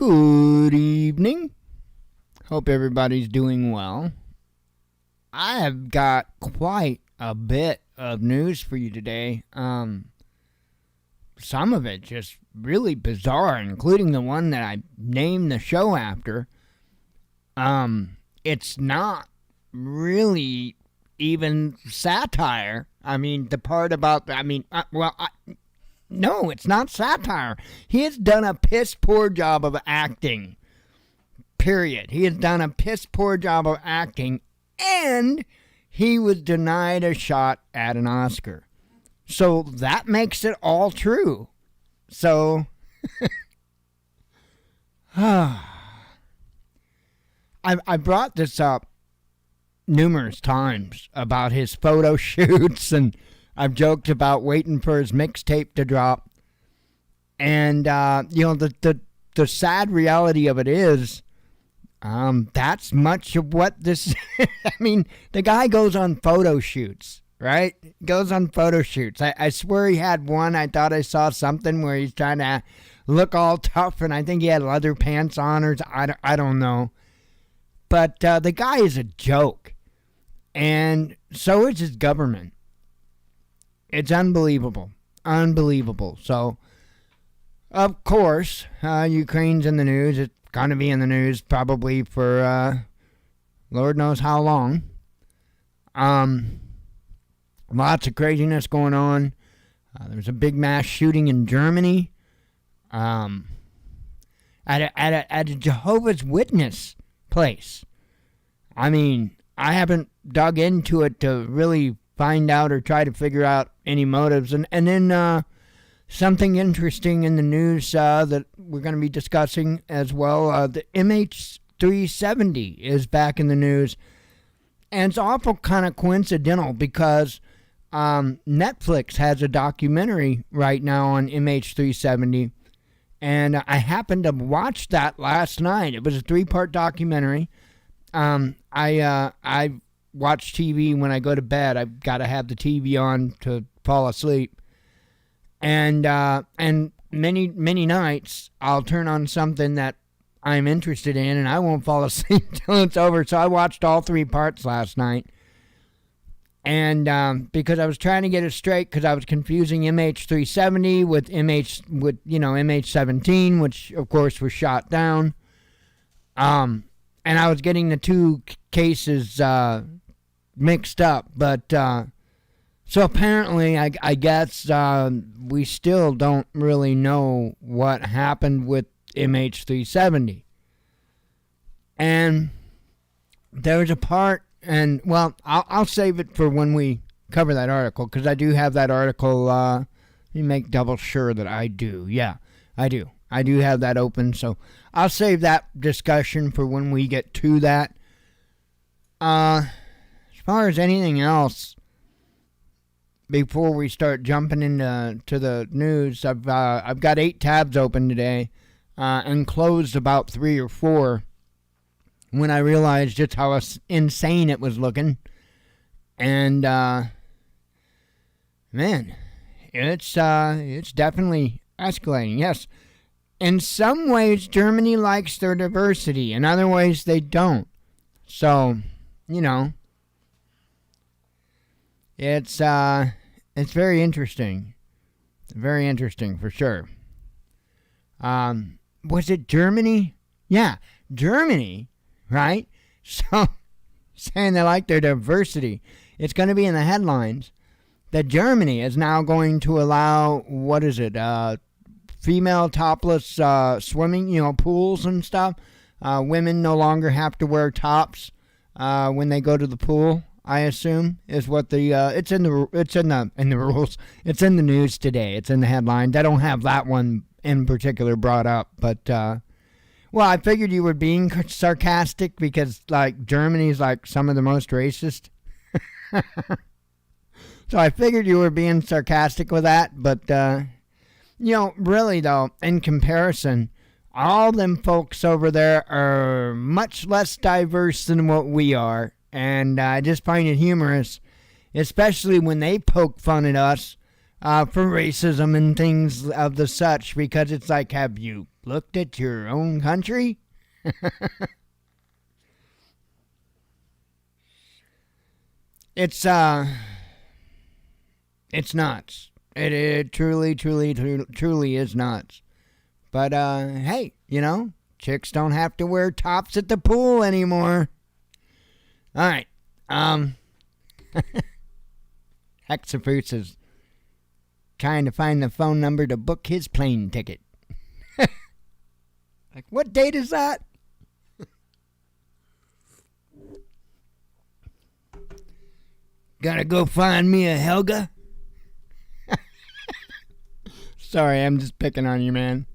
Good evening. Hope everybody's doing well. I have got quite a bit of news for you today. Some of it just really bizarre, including the one that I named the show after. It's not really even satire. I mean, the part about, no, it's not satire. He has done a piss poor job of acting. Period. He has done a piss poor job of acting, and he was denied a shot at an Oscar. So that makes it all true. So, I brought this up numerous times about his photo shoots, and I've joked about waiting for his mixtape to drop. And, the sad reality of it is, that's much of what this, I mean, the guy goes on photo shoots, right? Goes on photo shoots. I swear he had one. I thought I saw something where he's trying to look all tough, and I think he had leather pants on, or I don't know. But the guy is a joke. And so is his government. It's unbelievable. Unbelievable. So, of course, Ukraine's in the news. It's going to be in the news probably for Lord knows how long. Lots of craziness going on. There's a big mass shooting in Germany at a Jehovah's Witness place. I mean, I haven't dug into it to really find out or try to figure out any motives. And then something interesting in the news that we're going to be discussing as well. The MH370 is back in the news. And it's awful kind of coincidental because Netflix has a documentary right now on MH370. And I happened to watch that last night. It was a 3-part documentary. I watch TV when I go to bed. I've got to have the TV on to fall asleep. And many nights I'll turn on something that I'm interested in, and I won't fall asleep till it's over. So I watched all 3 parts last night. And because I was trying to get it straight, because I was confusing MH370 with MH17, which of course was shot down. And I was getting the 2 cases mixed up, but so apparently I guess we still don't really know what happened with MH370. And there was a part, and well, I'll save it for when we cover that article, because I do have that article. Let me make double sure that I do. Yeah, I do. I do have that open, so I'll save that discussion for when we get to that. As far as anything else, before we start jumping into the news, I've got 8 tabs open today, and closed about 3 or 4 when I realized just how insane it was looking. And man, it's definitely escalating. Yes. In some ways, Germany likes their diversity. In other ways, they don't. So, it's very interesting. Very interesting, for sure. Was it Germany? Yeah, Germany, right? So, saying they like their diversity. It's going to be in the headlines that Germany is now going to allow, female topless swimming, pools and stuff. Women no longer have to wear tops when they go to the pool, I assume, is what it's in the rules. It's in the news today. It's in the headlines. I don't have that one in particular brought up, but well, I figured you were being sarcastic because Germany's some of the most racist. So I figured you were being sarcastic with that, but really, though, in comparison, all them folks over there are much less diverse than what we are. And I just find it humorous, especially when they poke fun at us for racism and things of the such, because it's like, have you looked at your own country? It's nuts. It truly is nuts. But hey, chicks don't have to wear tops at the pool anymore. All right. Hexafruits is trying to find the phone number to book his plane ticket. Like, what date is that? Gotta go find me a Helga? Sorry, I'm just picking on you, man.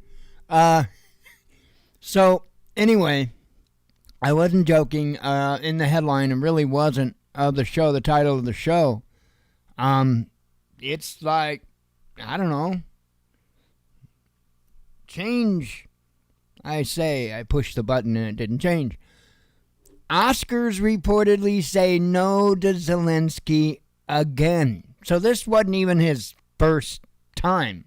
So, anyway, I wasn't joking. In the headline, it really wasn't of the show, the title of the show. It's like, I don't know. Change. I pushed the button and it didn't change. Oscars reportedly say no to Zelensky again. So this wasn't even his first time.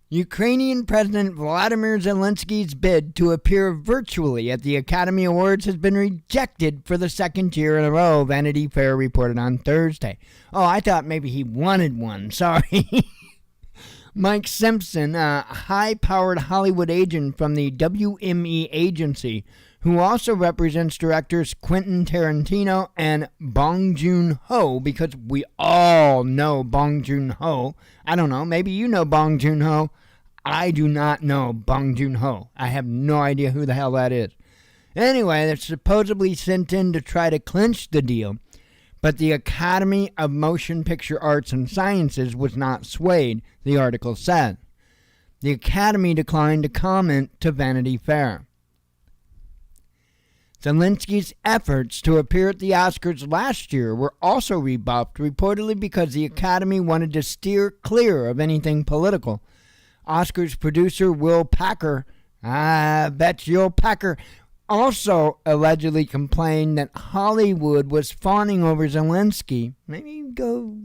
Ukrainian President Vladimir Zelensky's bid to appear virtually at the Academy Awards has been rejected for the second year in a row, Vanity Fair reported on Thursday. Oh, I thought maybe he wanted one. Sorry. Mike Simpson, a high-powered Hollywood agent from the WME agency, who also represents directors Quentin Tarantino and Bong Joon-ho, because we all know Bong Joon-ho. I don't know, maybe you know Bong Joon-ho. I do not know Bong Joon-ho. I have no idea who the hell that is. Anyway, they're supposedly sent in to try to clinch the deal, but the Academy of Motion Picture Arts and Sciences was not swayed, the article said. The Academy declined to comment to Vanity Fair. Zelensky's efforts to appear at the Oscars last year were also rebuffed, reportedly because the Academy wanted to steer clear of anything political. Oscars producer Will Packer, I bet Will Packer, also allegedly complained that Hollywood was fawning over Zelensky. Maybe go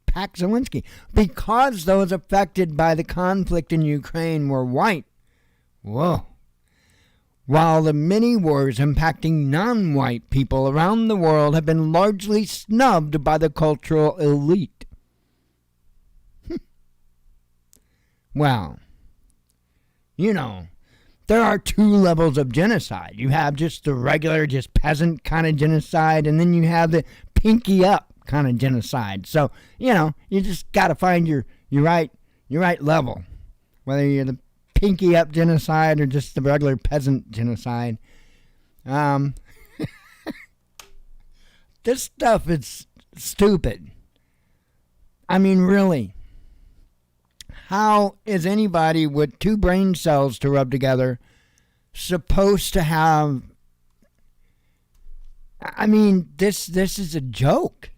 pack Zelensky. Because those affected by the conflict in Ukraine were white. Whoa. While the many wars impacting non-white people around the world have been largely snubbed by the cultural elite. Well, there are two levels of genocide. You have just the regular, just peasant kind of genocide, and then you have the pinky up kind of genocide. So, you just got to find your right level, whether you're the pinky up genocide or just the regular peasant genocide. This stuff is stupid. I mean, really. How is anybody with two brain cells to rub together supposed to have... I mean, this is a joke.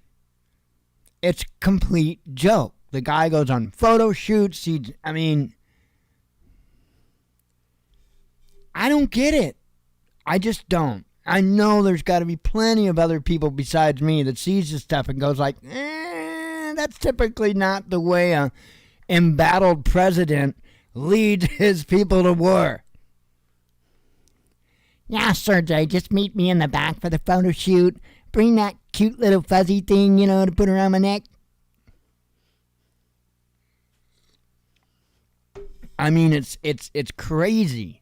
It's a complete joke. The guy goes on photo shoots. I don't get it. I just don't. I know there's got to be plenty of other people besides me that sees this stuff and goes like, that's typically not the way a embattled president leads his people to war. Yeah, Sergey, just meet me in the back for the photo shoot. Bring that cute little fuzzy thing, to put around my neck. I mean, it's crazy.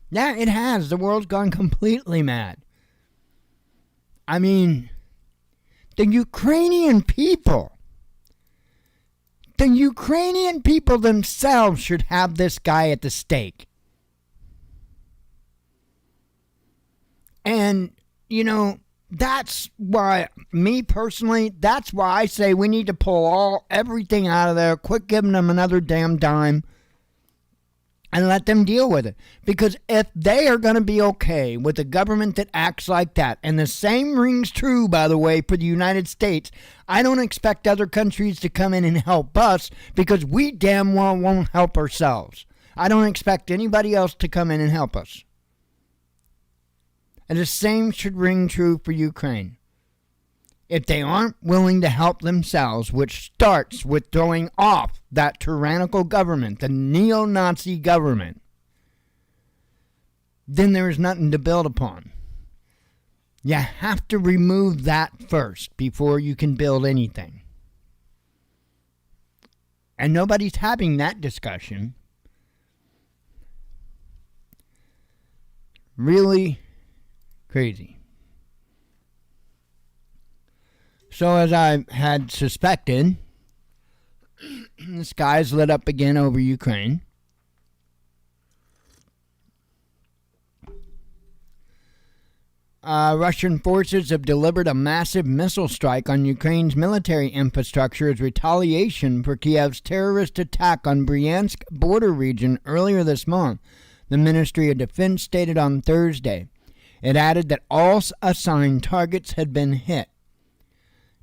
Yeah, it has. The world's gone completely mad. I mean, the Ukrainian people themselves should have this guy at the stake. And, that's why, me personally, that's why I say we need to pull everything out of there, quit giving them another damn dime, and let them deal with it. Because if they are going to be okay with a government that acts like that, and the same rings true, by the way, for the United States, I don't expect other countries to come in and help us, because we damn well won't help ourselves. I don't expect anybody else to come in and help us. And the same should ring true for Ukraine. if they aren't willing to help themselves, which starts with throwing off that tyrannical government, the neo-Nazi government, then there is nothing to build upon. You have to remove that first before you can build anything. And nobody's having that discussion. Really crazy. So as I had suspected, the skies lit up again over Ukraine. Russian forces have delivered a massive missile strike on Ukraine's military infrastructure as retaliation for Kiev's terrorist attack on Bryansk border region earlier this month, the Ministry of Defense stated on Thursday. It added that all assigned targets had been hit.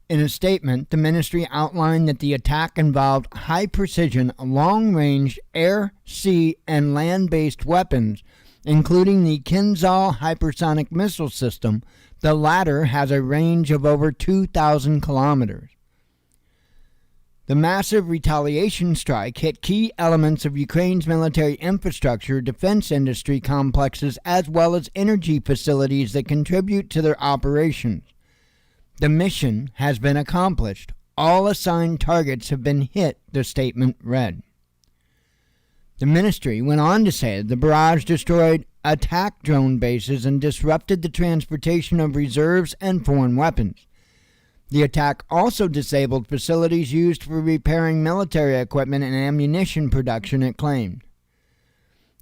In a statement, the ministry outlined that the attack involved high-precision, long-range air, sea, and land-based weapons, including the Kinzhal hypersonic missile system. The latter has a range of over 2,000 kilometers. The massive retaliation strike hit key elements of Ukraine's military infrastructure, defense industry complexes, as well as energy facilities that contribute to their operations. The mission has been accomplished. All assigned targets have been hit, the statement read. The ministry went on to say the barrage destroyed attack drone bases and disrupted the transportation of reserves and foreign weapons. The attack also disabled facilities used for repairing military equipment and ammunition production, it claimed.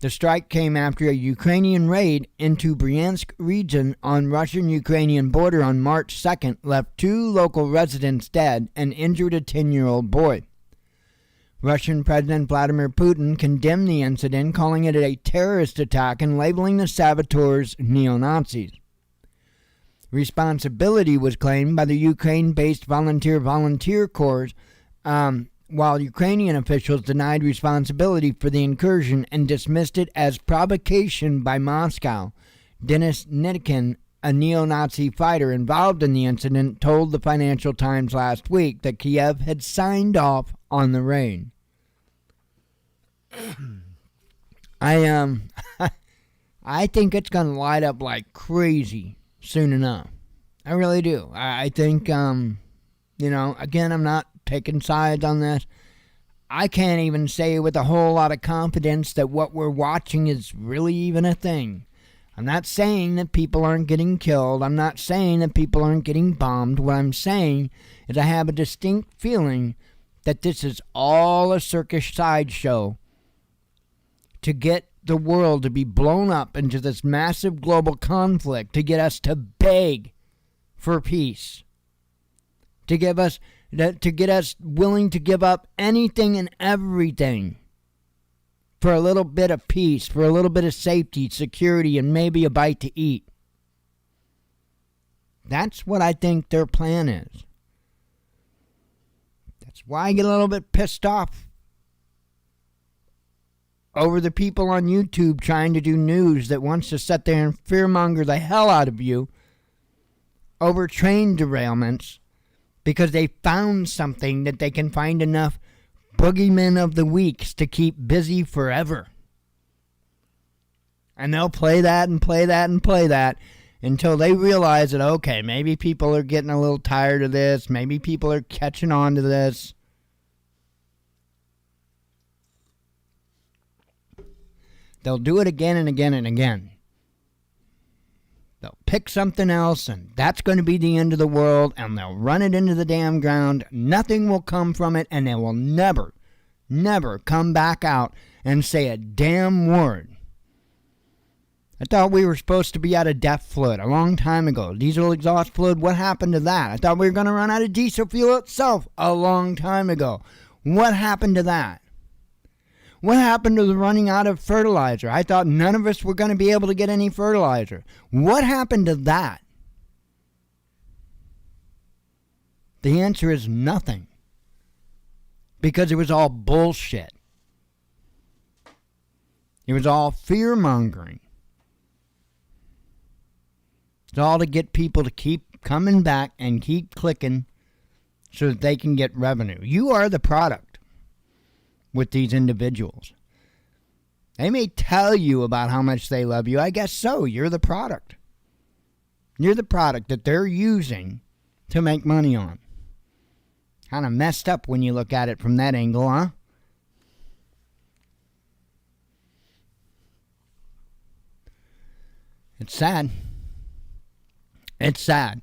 The strike came after a Ukrainian raid into Bryansk region on Russian-Ukrainian border on March 2nd left 2 local residents dead and injured a 10-year-old boy. Russian President Vladimir Putin condemned the incident, calling it a terrorist attack and labeling the saboteurs neo-Nazis. Responsibility was claimed by the Ukraine-based volunteer corps, while Ukrainian officials denied responsibility for the incursion and dismissed it as provocation by Moscow. Denis Nikitin, a neo-Nazi fighter involved in the incident, told the Financial Times last week that Kiev had signed off on the raid. I think it's going to light up like crazy soon enough. I really do. I think, again, I'm not taking sides on this. I can't even say with a whole lot of confidence that what we're watching is really even a thing. I'm not saying that people aren't getting killed. I'm not saying that people aren't getting bombed. What I'm saying is I have a distinct feeling that this is all a circus sideshow to get the world to be blown up into this massive global conflict, to get us to beg for peace, to get us willing to give up anything and everything for a little bit of peace, for a little bit of safety, security, and maybe a bite to eat. That's what I think their plan is. That's why I get a little bit pissed off over the people on YouTube trying to do news that wants to sit there and fearmonger the hell out of you over train derailments because they found something that they can find enough boogeymen of the weeks to keep busy forever. And they'll play that and play that and play that until they realize that, okay, maybe people are getting a little tired of this. Maybe people are catching on to this. They'll do it again and again and again. They'll pick something else, and that's going to be the end of the world, and they'll run it into the damn ground. Nothing will come from it, and they will never, never come back out and say a damn word. I thought we were supposed to be out of DEF fluid a long time ago. Diesel exhaust fluid, what happened to that? I thought we were going to run out of diesel fuel itself a long time ago. What happened to that? What happened to the running out of fertilizer? I thought none of us were going to be able to get any fertilizer. What happened to that? The answer is nothing. Because it was all bullshit. It was all fear-mongering. It's all to get people to keep coming back and keep clicking so that they can get revenue. You are the product with these individuals. They may tell you about how much they love you. I guess so. You're the product. You're the product that they're using to make money on. Kind of messed up when you look at it from that angle, huh? It's sad. It's sad.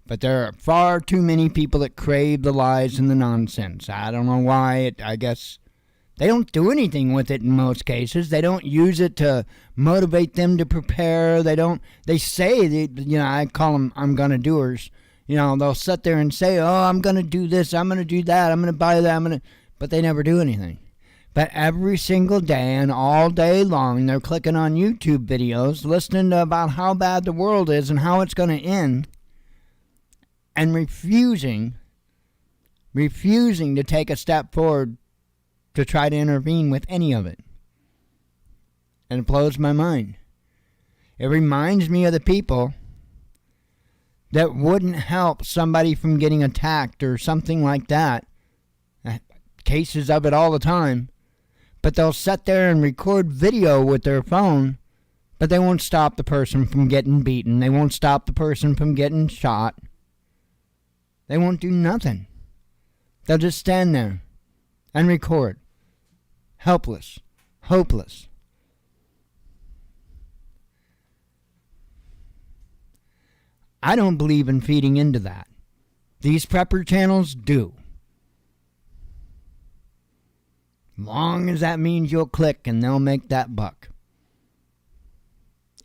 But there are far too many people that crave the lies and the nonsense. I don't know why. I guess they don't do anything with it in most cases. They don't use it to motivate them to prepare. They say, I call them I'm gonna doers. They'll sit there and say, oh, I'm going to do this, I'm going to do that, I'm going to buy that, but they never do anything. But every single day and all day long, they're clicking on YouTube videos, listening to about how bad the world is and how it's going to end, and refusing to take a step forward to try to intervene with any of it. And it blows my mind. It reminds me of the people that wouldn't help somebody from getting attacked or something like that. Cases of it all the time. But they'll sit there and record video with their phone, but they won't stop the person from getting beaten. They won't stop the person from getting shot. They won't do nothing. They'll just stand there and record. Helpless. Hopeless. I don't believe in feeding into that. These prepper channels do. Long as that means you'll click and they'll make that buck.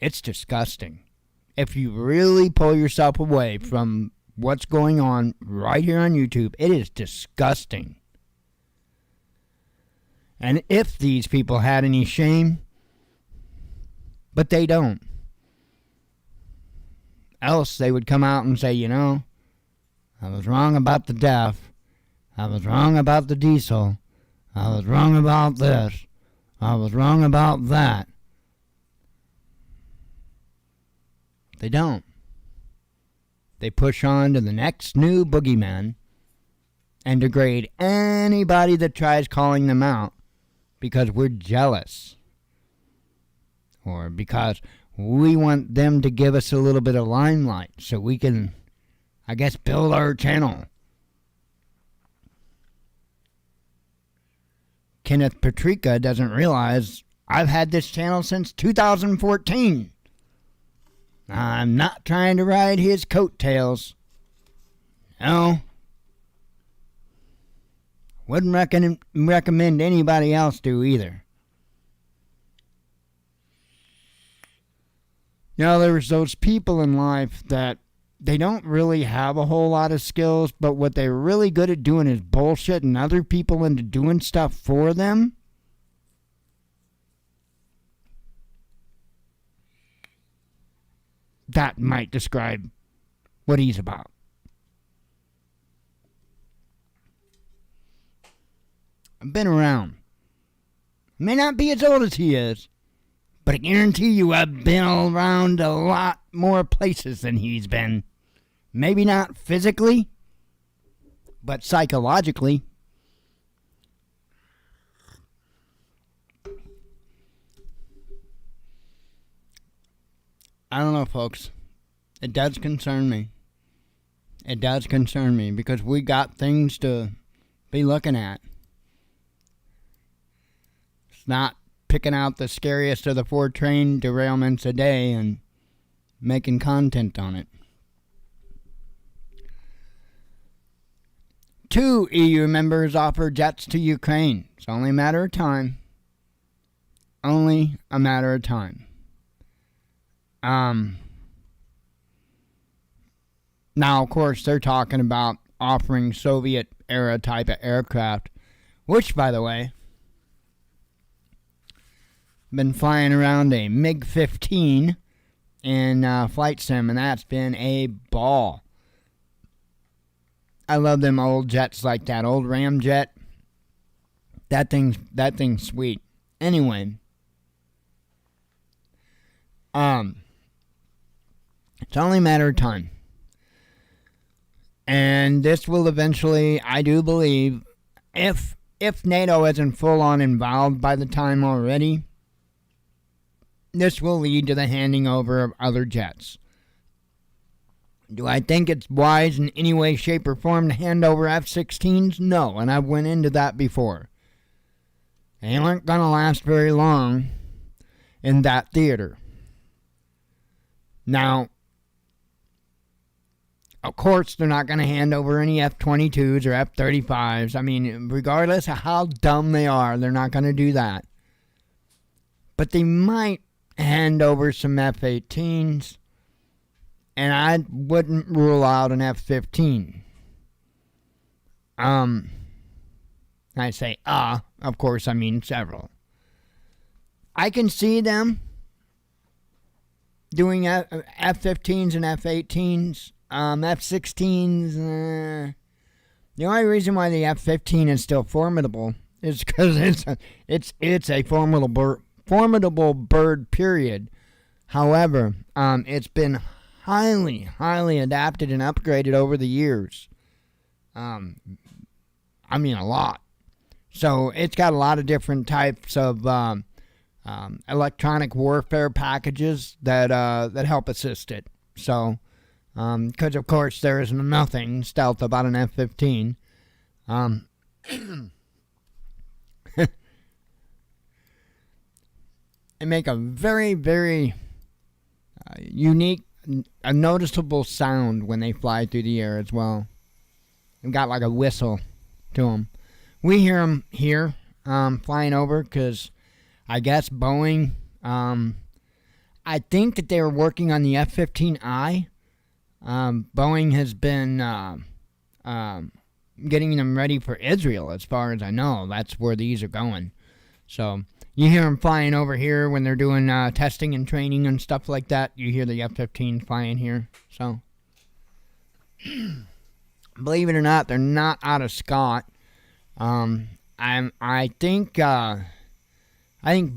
It's disgusting. If you really pull yourself away from what's going on right here on YouTube, it is disgusting. And if these people had any shame, but they don't. Else they would come out and say, I was wrong about the deaf. I was wrong about the diesel. I was wrong about this. I was wrong about that. They don't. They push on to the next new boogeyman and degrade anybody that tries calling them out because we're jealous. Or because we want them to give us a little bit of limelight so we can, build our channel. Kenneth Patrica doesn't realize I've had this channel since 2014. I'm not trying to ride his coattails. No. Wouldn't recommend anybody else do either. There's those people in life that they don't really have a whole lot of skills, but what they're really good at doing is bullshitting other people into doing stuff for them. That might describe what he's about. I've been around. May not be as old as he is, but I guarantee you I've been around a lot more places than he's been. Maybe not physically, but psychologically. I don't know, folks. It does concern me. It does concern me because we got things to be looking at. It's not picking out the scariest of the 4 train derailments a day and making content on it. 2 EU members offer jets to Ukraine. It's only a matter of time. Only a matter of time. Now, of course, they're talking about offering Soviet-era type of aircraft, which, by the way, been flying around a MiG-15 in flight sim, and that's been a ball. I love them old jets like that, old Ramjet. That thing's sweet. Anyway, it's only a matter of time. And this will eventually, I do believe, if NATO isn't full on involved by the time already, this will lead to the handing over of other jets. Do I think it's wise in any way, shape, or form to hand over F-16s? No, and I've went into that before. They aren't going to last very long in that theater. Now, of course, they're not going to hand over any F-22s or F-35s. I mean, regardless of how dumb they are, they're not going to do that. But they might hand over some F-18s, and I wouldn't rule out an F-15. I say, of course, I mean several. I can see them doing F-15s and F-18s. F-16s, the only reason why the F-15 is still formidable is because it's a formidable bird, period. However, it's been highly adapted and upgraded over the years. I mean, a lot. So it's got a lot of different types of electronic warfare packages that help assist it. So, because of course there is nothing stealth about an F-15. They make a very unique, a noticeable sound when they fly through the air as well. They've got like a whistle to them. We hear them here flying over because I guess Boeing, I think that they were working on the F-15I. Boeing has been getting them ready for Israel, as far as I know. That's where these are going. So you hear them flying over here when they're doing testing and training and stuff like that. You hear the F-15 flying here. So believe it or not, they're not out of Scott. I think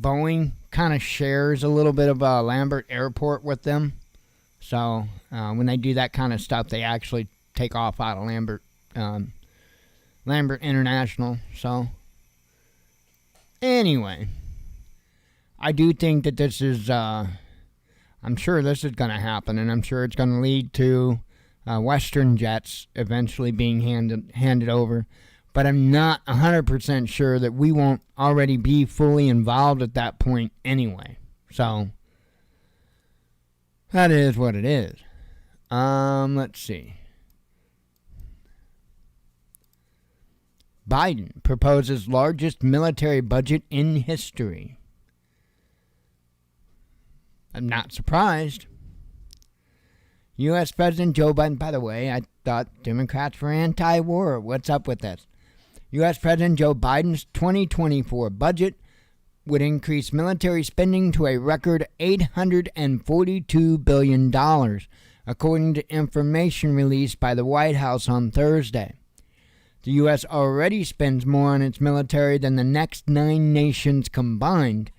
Boeing kind of shares a little bit of Lambert Airport with them. So when they do that kind of stuff, they actually take off out of Lambert International. So anyway, I do think that this is, I'm sure this is going to happen, and I'm sure it's going to lead to Western jets eventually being handed over. But I'm not 100% sure that we won't already be fully involved at that point anyway. So that is what it is. Let's see. Biden proposes largest military budget in history. I'm not surprised. U.S. President Joe Biden, by the way, I thought Democrats were anti-war. What's up with this? U.S. President Joe Biden's 2024 budget would increase military spending to a record $842 billion, according to information released by the White House on Thursday. The U.S. already spends more on its military than the next 9 nations combined.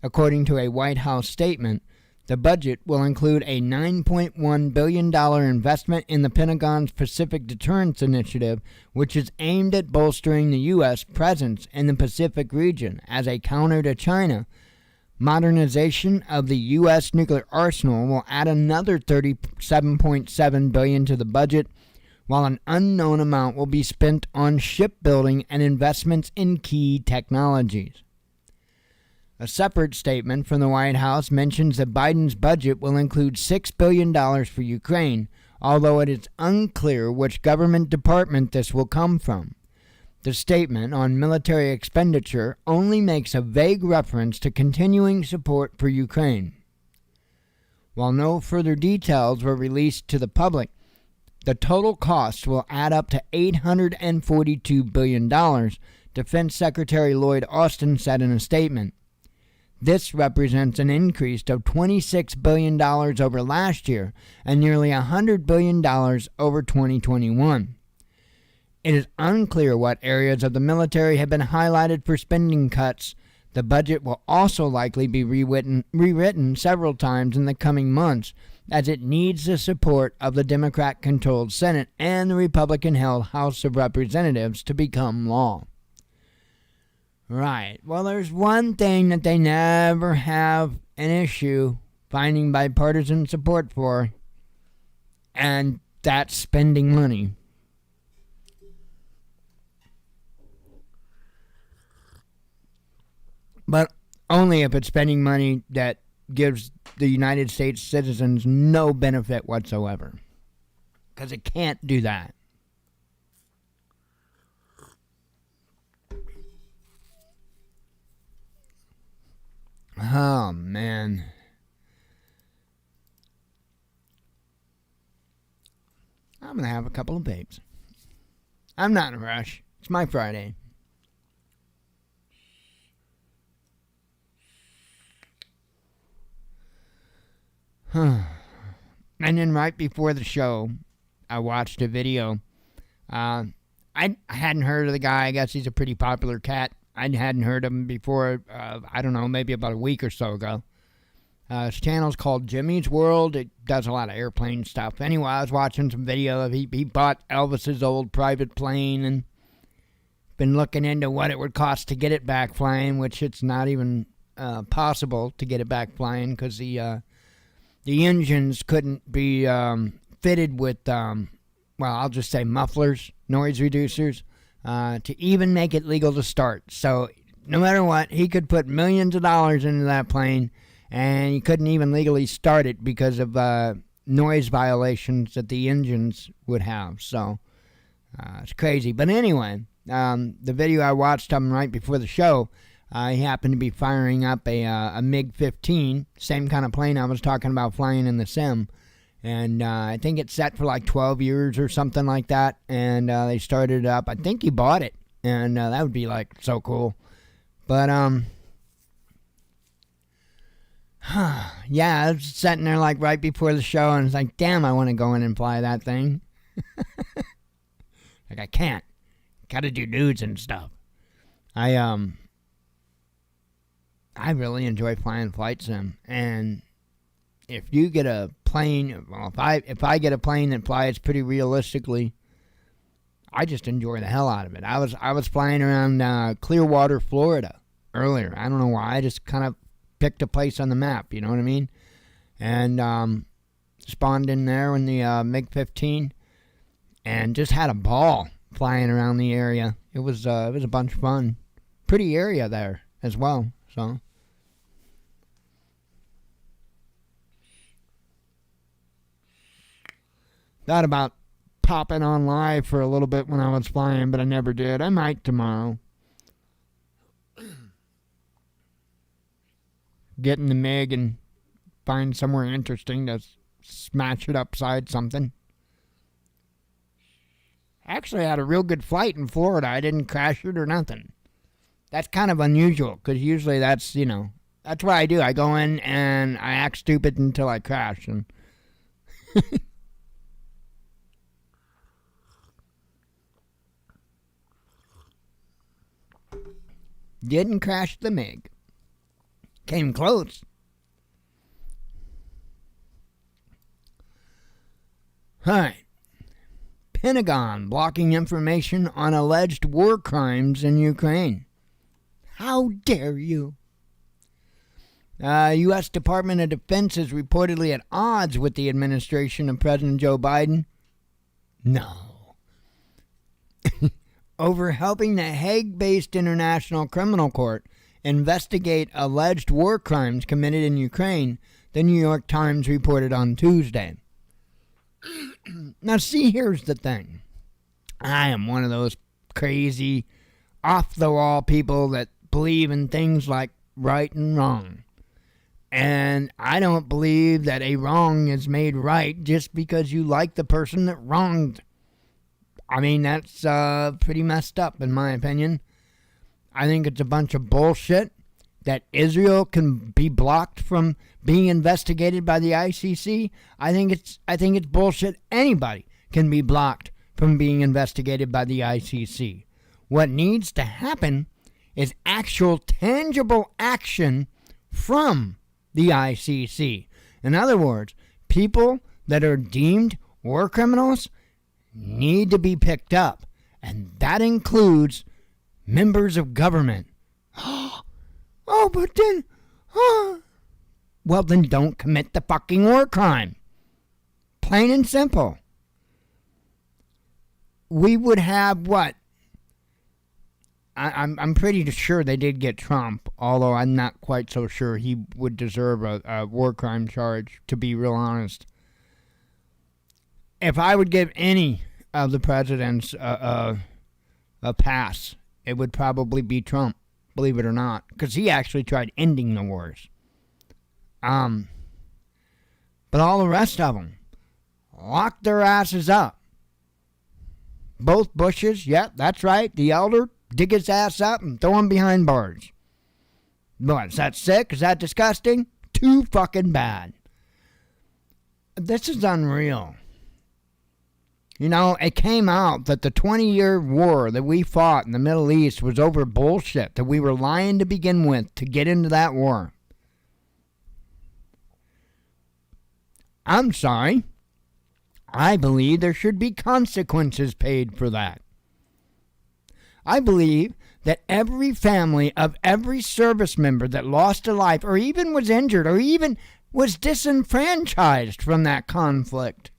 According to a White House statement, the budget will include a $9.1 billion investment in the Pentagon's Pacific Deterrence Initiative, which is aimed at bolstering the U.S. presence in the Pacific region as a counter to China. Modernization of the U.S. nuclear arsenal will add another $37.7 billion to the budget, while an unknown amount will be spent on shipbuilding and investments in key technologies. A separate statement from the White House mentions that Biden's budget will include $6 billion for Ukraine, although it is unclear which government department this will come from. The statement on military expenditure only makes a vague reference to continuing support for Ukraine. While no further details were released to the public, the total cost will add up to $842 billion, Defense Secretary Lloyd Austin said in a statement. This represents an increase of $26 billion over last year and nearly $100 billion over 2021. It is unclear what areas of the military have been highlighted for spending cuts. The budget will also likely be rewritten several times in the coming months as it needs the support of the Democrat-controlled Senate and the Republican-held House of Representatives to become law. Right. Well, there's one thing that they never have an issue finding bipartisan support for, and that's spending money. But only if it's spending money that gives the United States citizens no benefit whatsoever. Because it can't do that. Oh, man. I'm going to have a couple of vapes. I'm not in a rush. It's my Friday. And then right before the show, I watched a video. I hadn't heard of the guy. I guess he's a pretty popular cat. I hadn't heard of him before, I don't know, maybe about a week or so ago. His channel's called Jimmy's World. It does a lot of airplane stuff. Anyway, I was watching some video of he bought Elvis's old private plane and been looking into what it would cost to get it back flying, which it's not even possible to get it back flying because the engines couldn't be fitted with, well, I'll just say mufflers, noise reducers, to even make it legal to start. So no matter what, he could put millions of dollars into that plane, and he couldn't even legally start it because of noise violations that the engines would have. So it's crazy. But anyway, the video I watched him right before the show, he happened to be firing up a MiG-15, same kind of plane I was talking about flying in the sim. And I think it's set for like 12 years or something like that. And they started it up. I think he bought it. And that would be like so cool. But, yeah, I was sitting there like right before the show. And it's like, damn, I want to go in and fly that thing. Like, I can't. Gotta do nudes and stuff. I really enjoy flying flight sim. And if you get a plane, well, if I get a plane that flies pretty realistically, I just enjoy the hell out of it. I was flying around Clearwater, Florida earlier. I don't know why. I just kind of picked a place on the map. You know what I mean? And spawned in there in the MiG-15, and just had a ball flying around the area. It was a bunch of fun. Pretty area there as well. So. Thought about popping on live for a little bit when I was flying, but I never did. I might tomorrow. Get in the MiG and find somewhere interesting to smash it upside something. Actually, I had a real good flight in Florida. I didn't crash it or nothing. That's kind of unusual, because usually that's what I do. I go in and I act stupid until I crash. And didn't crash the MiG. Came close. Alright. Pentagon blocking information on alleged war crimes in Ukraine. How dare you? U.S. Department of Defense is reportedly at odds with the administration of President Joe Biden. No. Over helping the Hague-based International Criminal Court investigate alleged war crimes committed in Ukraine, the New York Times reported on Tuesday. Now, see, here's the thing. I am one of those crazy, off-the-wall people that believe in things like right and wrong. And I don't believe that a wrong is made right just because you like the person that wronged. I mean, that's pretty messed up, in my opinion. I think it's a bunch of bullshit that Israel can be blocked from being investigated by the ICC. I think it's bullshit anybody can be blocked from being investigated by the ICC. What needs to happen is actual tangible action from the ICC. In other words, people that are deemed war criminals need to be picked up, and that includes members of government. But then, well, then don't commit the fucking war crime. Plain and simple. We would have what? I'm pretty sure they did get Trump, although I'm not quite so sure he would deserve a war crime charge, to be real honest. If I would give any of the presidents a pass, it would probably be Trump, believe it or not, because he actually tried ending the wars. But all the rest of them locked their asses up. Both Bushes, yep, that's right, the elder, dig his ass up and throw him behind bars. What, is that sick? Is that disgusting? Too fucking bad. This is unreal. You know, it came out that the 20-year war that we fought in the Middle East was over bullshit, that we were lying to begin with to get into that war. I'm sorry. I believe there should be consequences paid for that. I believe that every family of every service member that lost a life or even was injured or even was disenfranchised from that conflict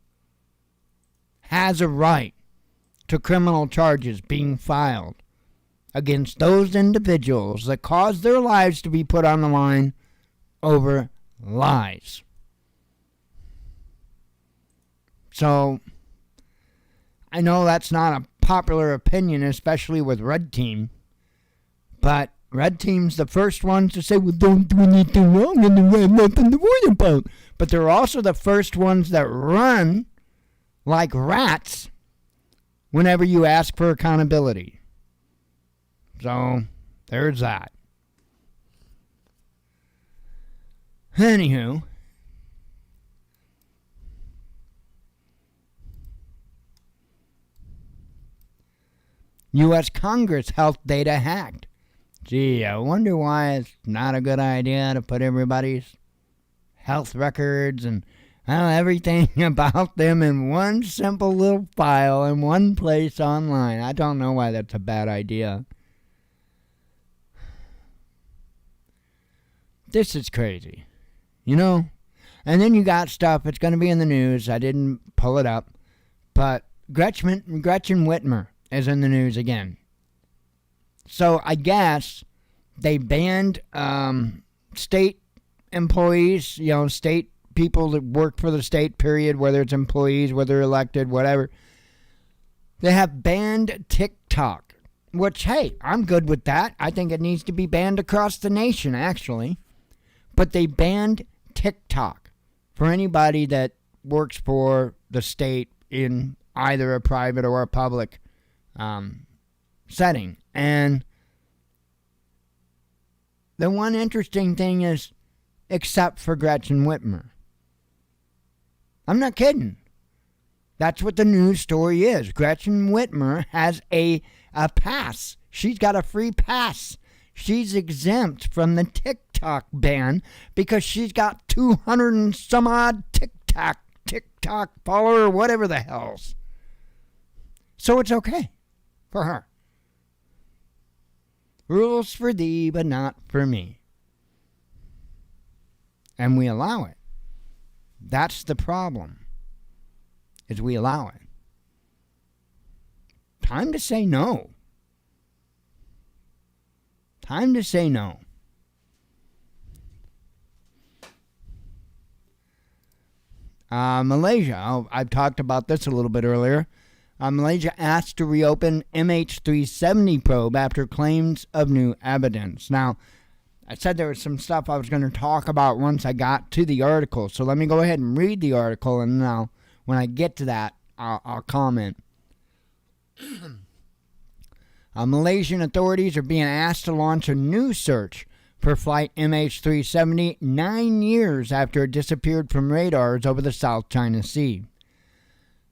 has a right to criminal charges being filed against those individuals that caused their lives to be put on the line over lies. So, I know that's not a popular opinion, especially with Red Team, but Red Team's the first ones to say, well, don't do anything wrong and we have nothing to worry about. But they're also the first ones that run like rats whenever you ask for accountability. So, there's that. Anywho, U.S. Congress health data hacked. Gee, I wonder why it's not a good idea to put everybody's health records and everything about them in one simple little file in one place online. I don't know why that's a bad idea. This is crazy, you know? And then you got stuff, it's going to be in the news. I didn't pull it up. But Gretchen Whitmer is in the news again. So I guess they banned state employees, state people that work for the state, period, whether it's employees, whether elected, whatever. They have banned TikTok, which, hey, I'm good with that. I think it needs to be banned across the nation, actually. But they banned TikTok for anybody that works for the state in either a private or a public setting. And the one interesting thing is, except for Gretchen Whitmer. I'm not kidding. That's what the news story is. Gretchen Whitmer has a pass. She's got a free pass. She's exempt from the TikTok ban because she's got 200 and some odd TikTok follower, whatever the hell's. So it's okay for her. Rules for thee, but not for me. And we allow it. That's the problem, is we allow it. Time to say no. Time to say no. Malaysia, I've talked about this a little bit earlier. Malaysia asked to reopen MH370 probe after claims of new evidence. Now, I said there was some stuff I was going to talk about once I got to the article. So let me go ahead and read the article, and now when I get to that, I'll comment. Malaysian authorities are being asked to launch a new search for flight MH370 9 years after it disappeared from radars over the South China Sea.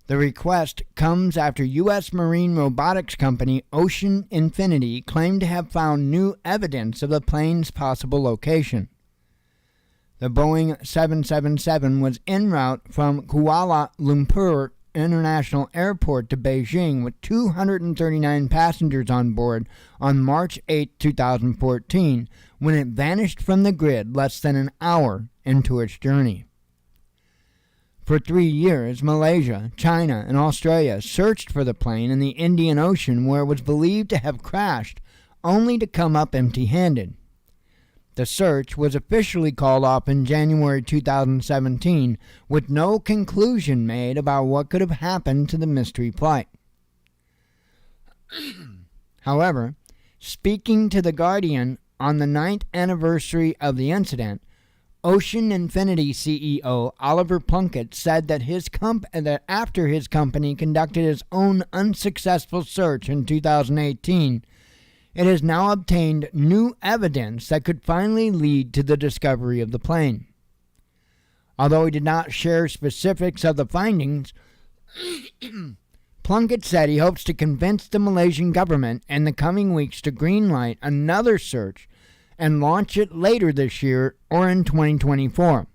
The request comes after U.S. marine robotics company Ocean Infinity claimed to have found new evidence of the plane's possible location. The Boeing 777 was en route from Kuala Lumpur International Airport to Beijing with 239 passengers on board on March 8, 2014, when it vanished from the grid less than an hour into its journey. For 3 years, Malaysia, China, and Australia searched for the plane in the Indian Ocean, where it was believed to have crashed, only to come up empty-handed. The search was officially called off in January 2017, with no conclusion made about what could have happened to the mystery flight. However, speaking to The Guardian on the 9th anniversary of the incident, Ocean Infinity CEO Oliver Plunkett said that that after his company conducted its own unsuccessful search in 2018, it has now obtained new evidence that could finally lead to the discovery of the plane. Although he did not share specifics of the findings, Plunkett said he hopes to convince the Malaysian government in the coming weeks to greenlight another search and launch it later this year or in 2024.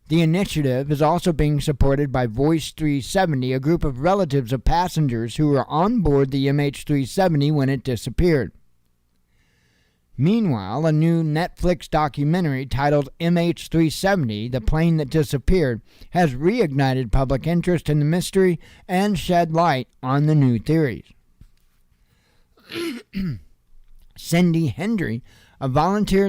The initiative is also being supported by Voice 370, a group of relatives of passengers who were on board the MH370 when it disappeared. Meanwhile, a new Netflix documentary titled MH370, The Plane That Disappeared, has reignited public interest in the mystery and shed light on the new theories. Cindy Hendry, a volunteer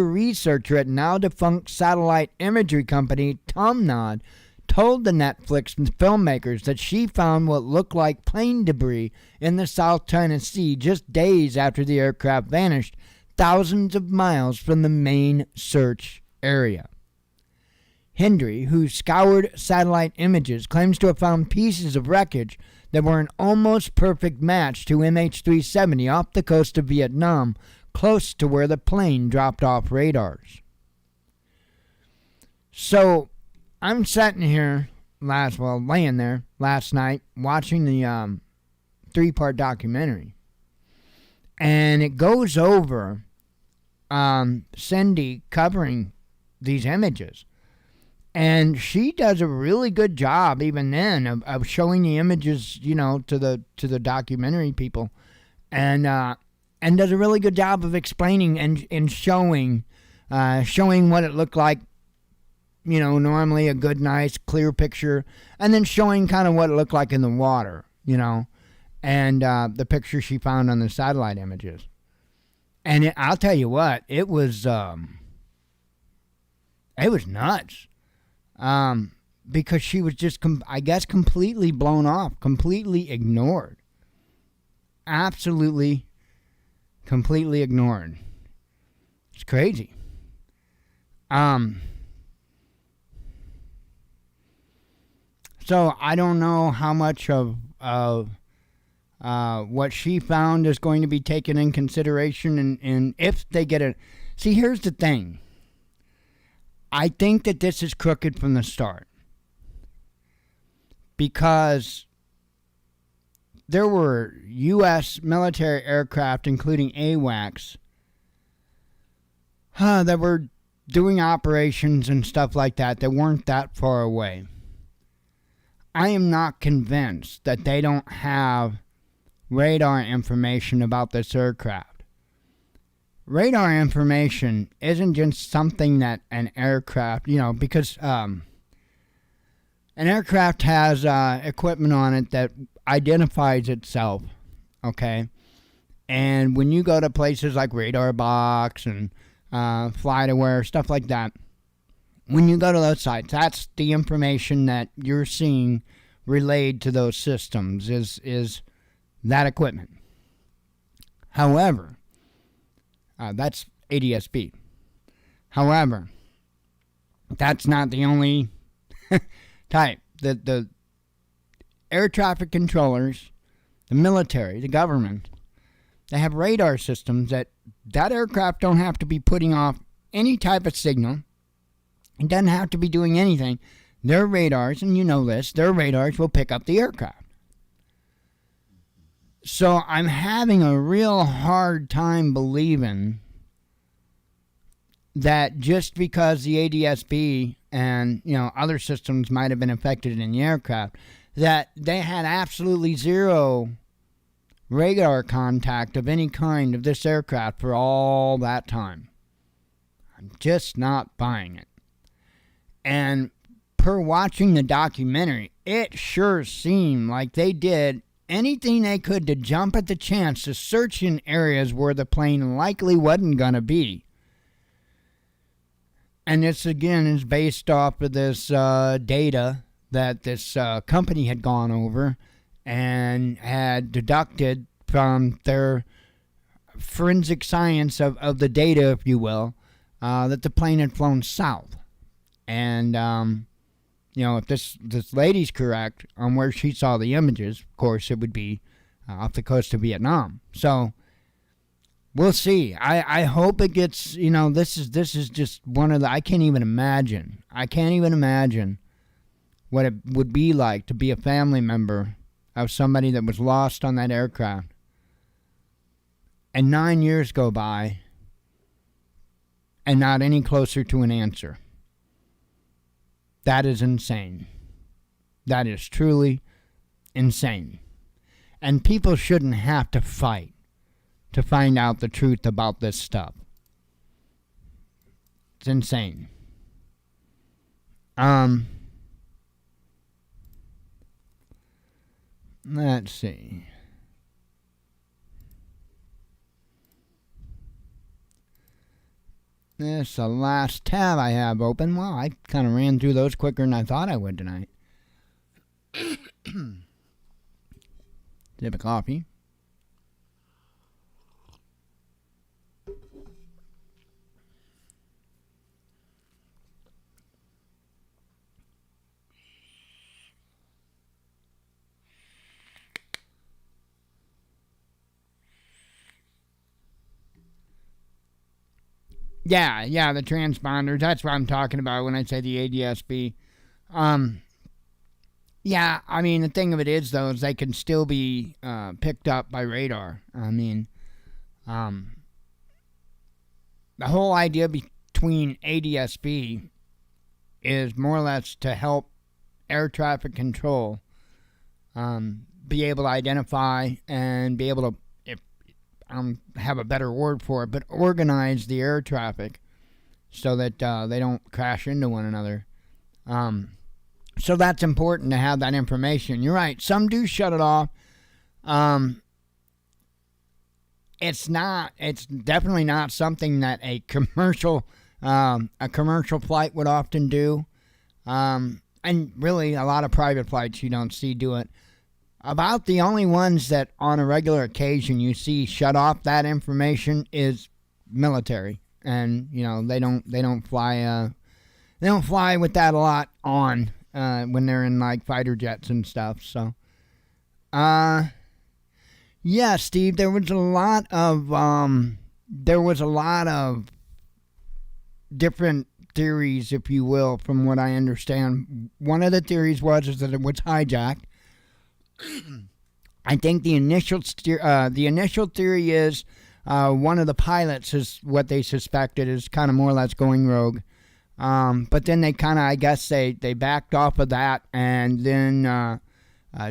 researcher at now-defunct satellite imagery company Tomnod, told the Netflix filmmakers that she found what looked like plane debris in the South China Sea just days after the aircraft vanished, thousands of miles from the main search area. Hendry, who scoured satellite images, claims to have found pieces of wreckage that were an almost perfect match to MH370 off the coast of Vietnam, close to where the plane dropped off radars. So, I'm sitting here laying there last night watching the 3-part documentary, and it goes over Cindy covering these images. And she does a really good job, even then, of showing the images, to the documentary people, and does a really good job of explaining and showing what it looked like. Normally a good, nice, clear picture, and then showing kind of what it looked like in the water, and the picture she found on the satellite images. And I'll tell you what, it was nuts. Because she was just, completely blown off, completely ignored. Absolutely, completely ignored. It's crazy. So I don't know how much of what she found is going to be taken in consideration, and if they get it. See, here's the thing. I think that this is crooked from the start, because there were U.S. military aircraft, including AWACS, that were doing operations and stuff like that weren't that far away. I am not convinced that they don't have radar information about this aircraft. Radar information isn't just something that an aircraft, because an aircraft has equipment on it that identifies itself, okay? And when you go to places like Radar Box and FlightAware, stuff like that, when you go to those sites, that's the information that you're seeing relayed to those systems is that equipment. However, that's ADS-B. However, that's not the only type. The air traffic controllers, the military, the government, they have radar systems that aircraft don't have to be putting off any type of signal. It doesn't have to be doing anything. Their radars, and their radars will pick up the aircraft. So I'm having a real hard time believing that just because the ADS-B and other systems might have been affected in the aircraft, that they had absolutely zero radar contact of any kind of this aircraft for all that time. I'm just not buying it. And per watching the documentary, it sure seemed like they did anything they could to jump at the chance to search in areas where the plane likely wasn't going to be. And this, again, is based off of this data that this company had gone over and had deducted from their forensic science of the data, if you will, that the plane had flown south. And, if this lady's correct on where she saw the images, of course, it would be off the coast of Vietnam. So we'll see. I hope it gets, this is just one of the, I can't even imagine what it would be like to be a family member of somebody that was lost on that aircraft. And 9 years go by and not any closer to an answer. That is insane. That is truly insane. And people shouldn't have to fight to find out the truth about this stuff. It's insane. Let's see. This is the last tab I have open. Well, I kind of ran through those quicker than I thought I would tonight. Sip of coffee. Yeah, the transponders. That's what I'm talking about when I say the ADS-B. Yeah, I mean, the thing of it is, though, is they can still be picked up by radar. I mean, the whole idea between ADS-B is more or less to help air traffic control be able to identify and be able to, have a better word for it, but organize the air traffic so that they don't crash into one another. So that's important to have that information. You're right. Some do shut it off. It's definitely not something that a commercial flight would often do. And really a lot of private flights you don't see do it. About the only ones that on a regular occasion you see shut off that information is military. And, they don't fly with that a lot on when they're in like fighter jets and stuff. So yeah, Steve, there was a lot of different theories, if you will, from what I understand. One of the theories is that it was hijacked. I think the initial theory is one of the pilots is what they suspected is kind of more or less going rogue. But then they kind of, I guess, they backed off of that, and then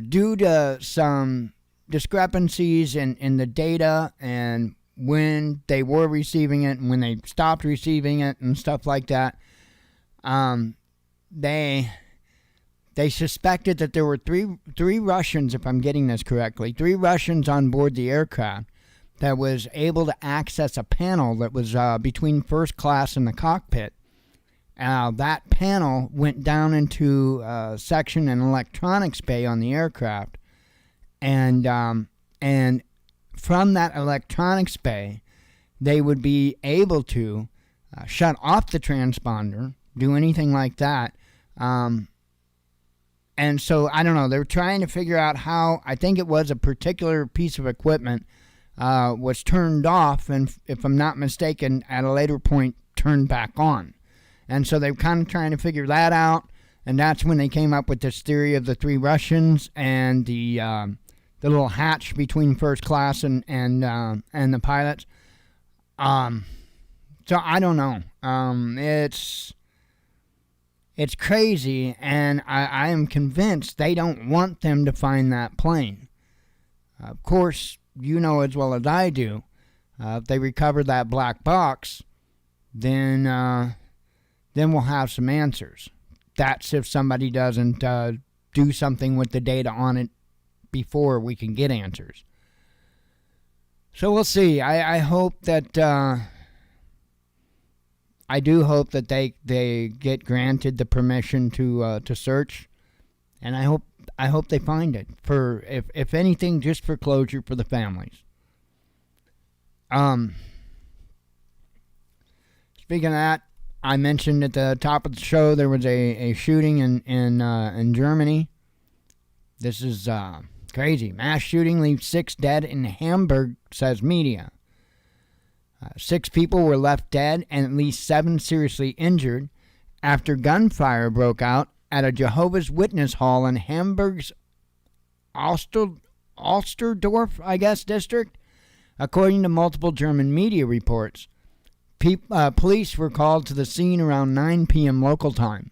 due to some discrepancies in the data and when they were receiving it and when they stopped receiving it and stuff like that, they suspected that there were three Russians, if I'm getting this correctly, 3 Russians on board the aircraft that was able to access a panel that was between first class and the cockpit. That panel went down into a section, an electronics bay on the aircraft, and from that electronics bay, they would be able to shut off the transponder, do anything like that. And so, I don't know, they were trying to figure out how, I think it was a particular piece of equipment was turned off, and if I'm not mistaken, at a later point, turned back on. And so they were kind of trying to figure that out, and that's when they came up with this theory of the 3 Russians and the little hatch between first class and the pilots. So I don't know. It's crazy, and I am convinced they don't want them to find that plane. Of course, you know as well as I do, if they recover that black box, then we'll have some answers. That's if somebody doesn't do something with the data on it before we can get answers. So we'll see. I hope that I do hope that they get granted the permission to search, and I hope they find it for if anything, just for closure for the families. Speaking of that, I mentioned at the top of the show there was a shooting in Germany. This is crazy. Mass shooting leaves 6 dead in Hamburg, says media. 6 people were left dead and at least 7 seriously injured after gunfire broke out at a Jehovah's Witness hall in Hamburg's Osterdorf, district, according to multiple German media reports. Police were called to the scene around 9 p.m. local time.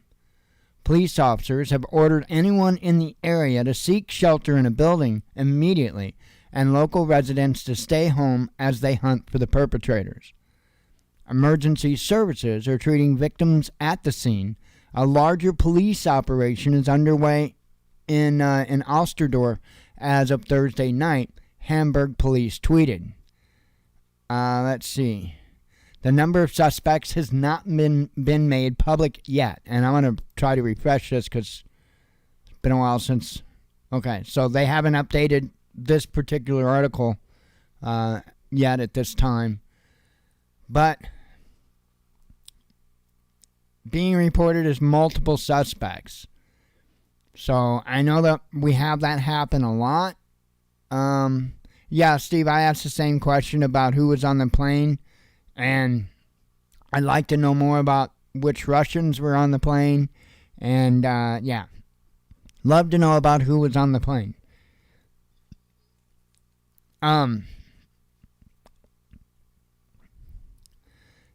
Police officers have ordered anyone in the area to seek shelter in a building immediately, and local residents to stay home as they hunt for the perpetrators. Emergency services are treating victims at the scene. A larger police operation is underway in Osterdorf as of Thursday night, Hamburg police tweeted. Let's see. The number of suspects has not been made public yet, and I'm going to try to refresh this because it's been a while since. Okay, so they haven't updated this particular article yet at this time, but being reported as multiple suspects. So I know that we have that happen a lot. Yeah, Steve, I asked the same question about who was on the plane, and I'd like to know more about which Russians were on the plane, and yeah, love to know about who was on the plane.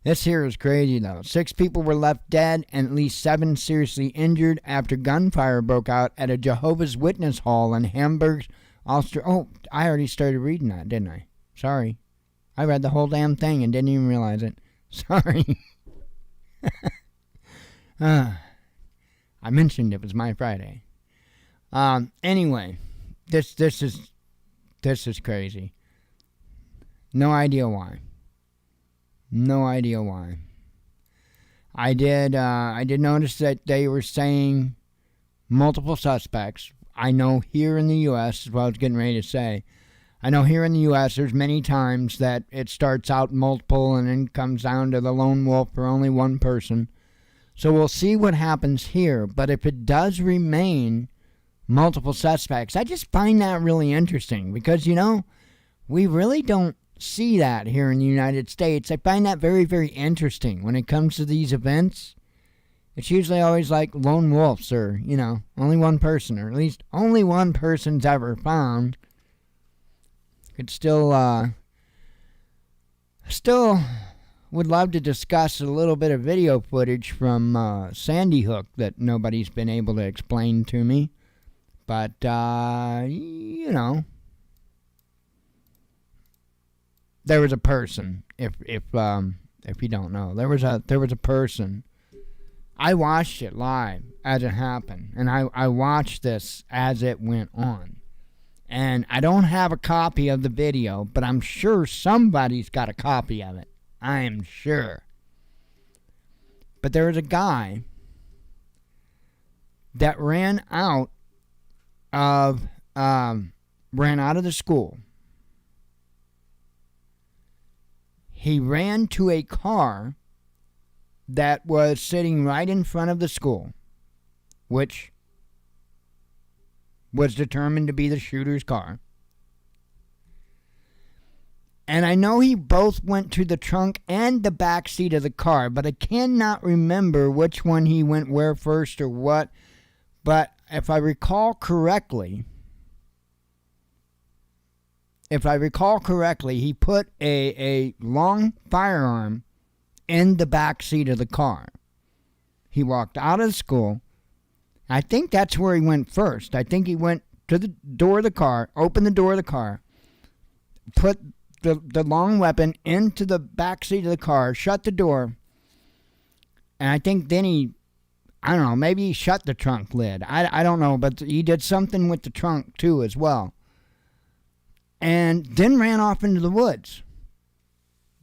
This here is crazy, though. 6 people were left dead and at least 7 seriously injured after gunfire broke out at a Jehovah's Witness hall in Hamburg's Oh, I already started reading that, didn't I? Sorry. I read the whole damn thing and didn't even realize it. Sorry. I mentioned it was my Friday. Anyway, this is crazy. No idea why. No idea why. I did notice that they were saying multiple suspects. I know here in the U.S., as well, I was getting ready to say, I know here in the U.S. there's many times that it starts out multiple and then comes down to the lone wolf for only one person. So we'll see what happens here. But if it does remain multiple suspects, I just find that really interesting because, you know, we really don't see that here in the United States. I find that very, very interesting when it comes to these events. It's usually always like lone wolves or, you know, only one person, or at least only one person's ever found. Could still would love to discuss a little bit of video footage from Sandy Hook that nobody's been able to explain to me. But, you know, there was a person, if you don't know. There was a person. I watched it live as it happened, and I watched this as it went on. And I don't have a copy of the video, but I'm sure somebody's got a copy of it. I am sure. But there was a guy that ran out of the school. He ran to a car that was sitting right in front of the school, which was determined to be the shooter's car. And I know he both went to the trunk and the back seat of the car, but I cannot remember which one he went where first or what. But if I recall correctly, he put a long firearm in the back seat of the car. He walked out of the school. I think that's where he went first. I think he went to the door of the car, opened the door of the car, put the long weapon into the back seat of the car, shut the door, and I think then I don't know, maybe he shut the trunk lid. I don't know, but he did something with the trunk too as well. And then ran off into the woods.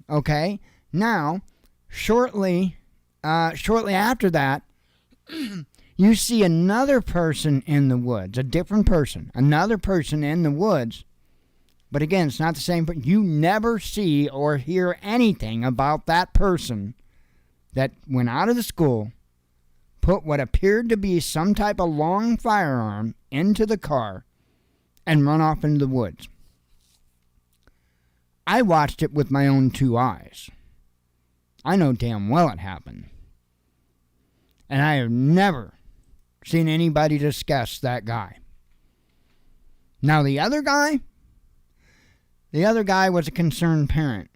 Okay? Now, shortly after that, you see another person in the woods, a different person, another person in the woods. But again, it's not the same. But you never see or hear anything about that person that went out of the school, put what appeared to be some type of long firearm into the car, and run off into the woods. I watched it with my own two eyes. I know damn well it happened. And I have never seen anybody discuss that guy. Now the other guy was a concerned parent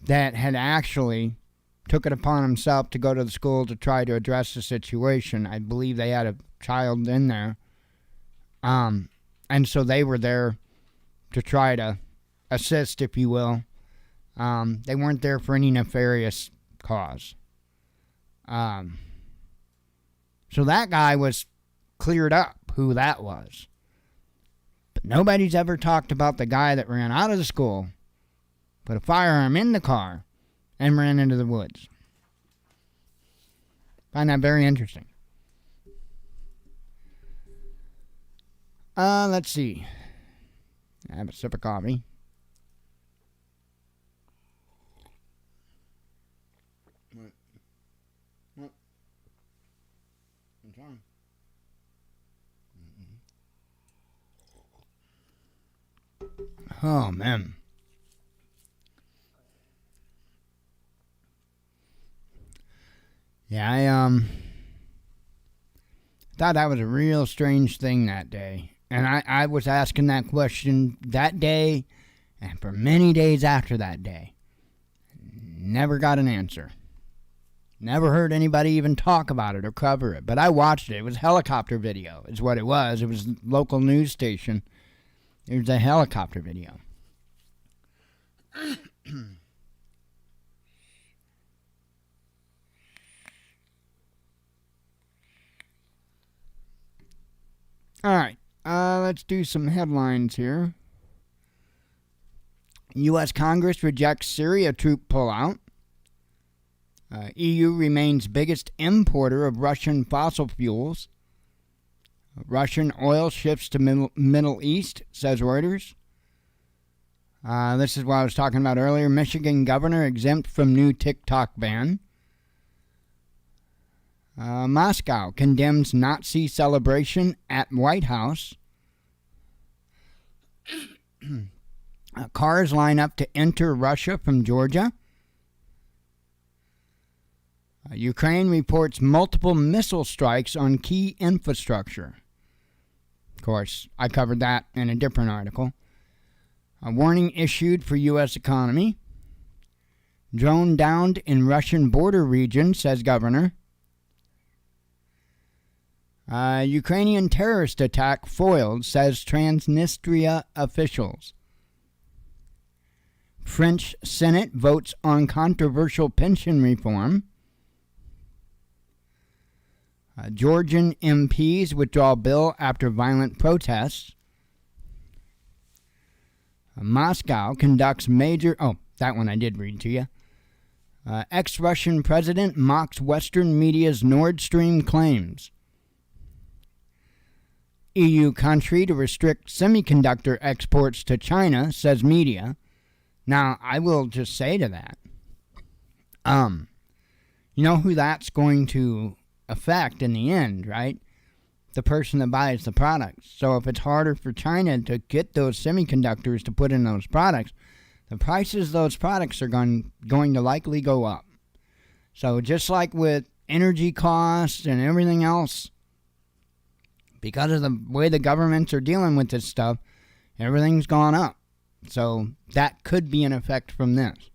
that had actually took it upon himself to go to the school to try to address the situation. I believe they had a child in there. And so they were there to try to assist, if you will. They weren't there for any nefarious cause. So that guy was cleared up, who that was. But nobody's ever talked about the guy that ran out of the school, put a firearm in the car, and ran into the woods. Find that very interesting. Let's see. I have a sip of coffee. What? What's on? Oh, man. Yeah, I thought that was a real strange thing that day. And I was asking that question that day and for many days after that day. Never got an answer. Never heard anybody even talk about it or cover it. But I watched it. It was helicopter video is what it was. It was a local news station. It was a helicopter video. All right. Let's do some headlines here. U.S. Congress rejects Syria troop pullout. EU remains biggest importer of Russian fossil fuels. Russian oil shifts to Middle East, says Reuters. This is what I was talking about earlier. Michigan governor exempt from new TikTok ban. Moscow condemns Nazi celebration at White House. Cars line up to enter Russia from Georgia. Ukraine reports multiple missile strikes on key infrastructure. Of course, I covered that in a different article. A warning issued for U.S. economy. Drone downed in Russian border region, says governor. Ukrainian terrorist attack foiled, says Transnistria officials. French Senate votes on controversial pension reform. Georgian MPs withdraw bill after violent protests. Moscow conducts major... Oh, that one I did read to you. Ex-Russian president mocks Western media's Nord Stream claims. EU country to restrict semiconductor exports to China, says media. Now, I will just say to that, you know who that's going to affect in the end, right? The person that buys the products. So if it's harder for China to get those semiconductors to put in those products, the prices of those products are going to likely go up. So just like with energy costs and everything else, because of the way the governments are dealing with this stuff, everything's gone up. So that could be an effect from this.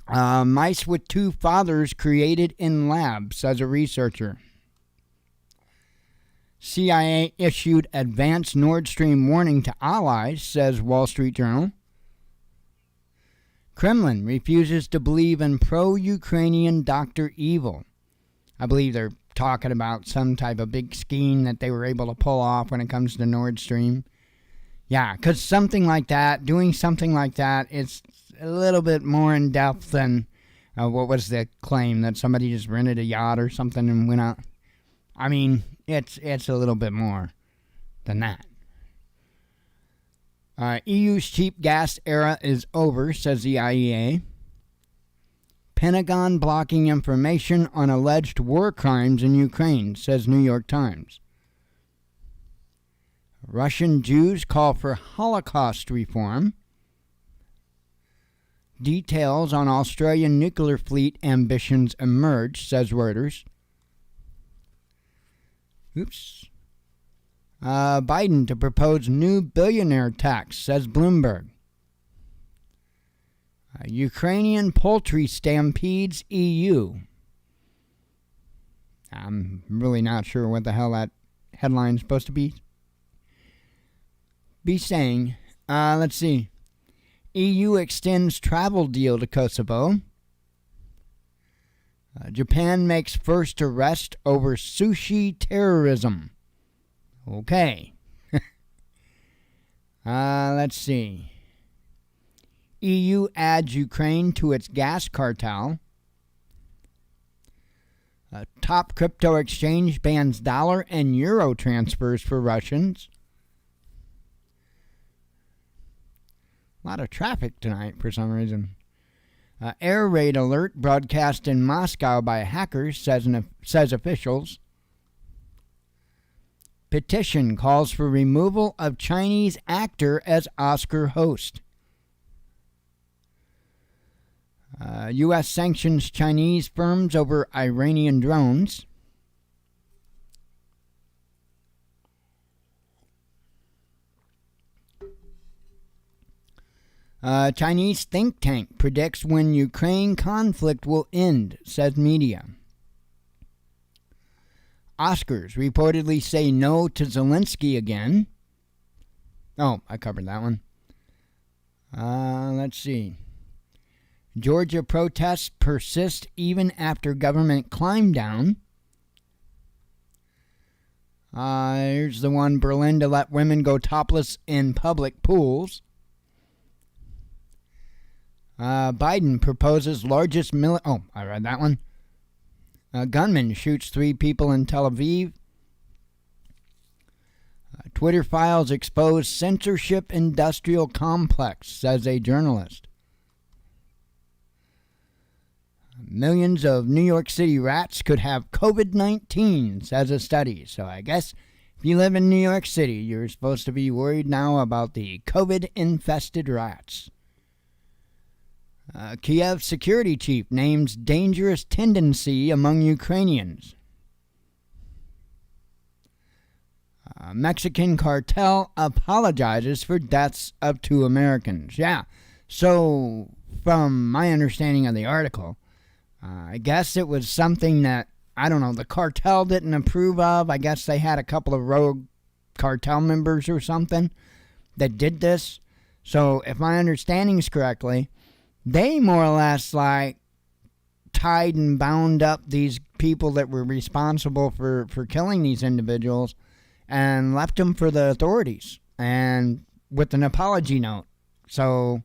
Mice with two fathers created in lab, says a researcher. CIA issued advance Nord Stream warning to allies, says Wall Street Journal. Kremlin refuses to believe in pro-Ukrainian Dr. Evil. I believe they're talking about some type of big scheme that they were able to pull off when it comes to Nord Stream. Yeah, because something like that, doing something like that, it's a little bit more in depth than what was the claim that somebody just rented a yacht or something and went out. I mean, it's a little bit more than that. EU's cheap gas era is over, says the IEA. Pentagon blocking information on alleged war crimes in Ukraine, says New York Times. Russian Jews call for Holocaust reform. Details on Australian nuclear fleet ambitions emerge, says Reuters. Biden to propose new billionaire tax, says Bloomberg. Ukrainian poultry stampedes EU. I'm really not sure what the hell that headline's supposed to be saying. Let's see. EU extends travel deal to Kosovo. Japan makes first arrest over sushi terrorism. Okay. Let's see. EU adds Ukraine to its gas cartel. Top crypto exchange bans dollar and euro transfers for Russians. A lot of traffic tonight for some reason. Air raid alert broadcast in Moscow by hackers, says officials. Petition calls for removal of Chinese actor as Oscar host. U.S. sanctions Chinese firms over Iranian drones. Chinese think tank predicts when Ukraine conflict will end, says media. Oscars reportedly say no to Zelensky again. Oh, I covered that one. Let's see. Georgia protests persist even after government climb down. Here's the one. Berlin to let women go topless in public pools. Biden proposes largest I read that one. Gunman shoots 3 people in Tel Aviv. Twitter files expose censorship industrial complex, says a journalist. Millions of New York City rats could have COVID-19, says a study. So I guess if you live in New York City, you're supposed to be worried now about the COVID-infested rats. Kiev security chief names dangerous tendency among Ukrainians. Mexican cartel apologizes for deaths of 2 Americans. Yeah, so from my understanding of the article, I guess it was something that, I don't know, the cartel didn't approve of. I guess they had a couple of rogue cartel members or something that did this. So if my understanding is correctly, they more or less like tied and bound up these people that were responsible for killing these individuals and left them for the authorities and with an apology note. So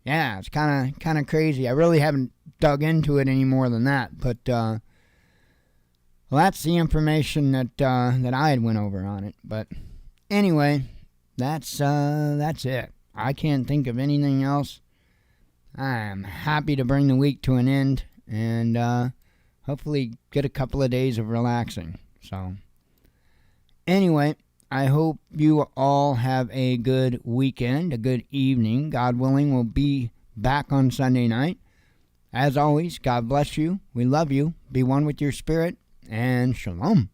yeah, it's kind of crazy. I really haven't dug into it any more than that, but well, that's the information that I had went over on it. But anyway, that's it. I can't think of anything else. I'm happy to bring the week to an end and hopefully get a couple of days of relaxing. So anyway, I hope you all have a good weekend, a good evening. God willing, we'll be back on Sunday night. As always, God bless you. We love you. Be one with your spirit, and shalom.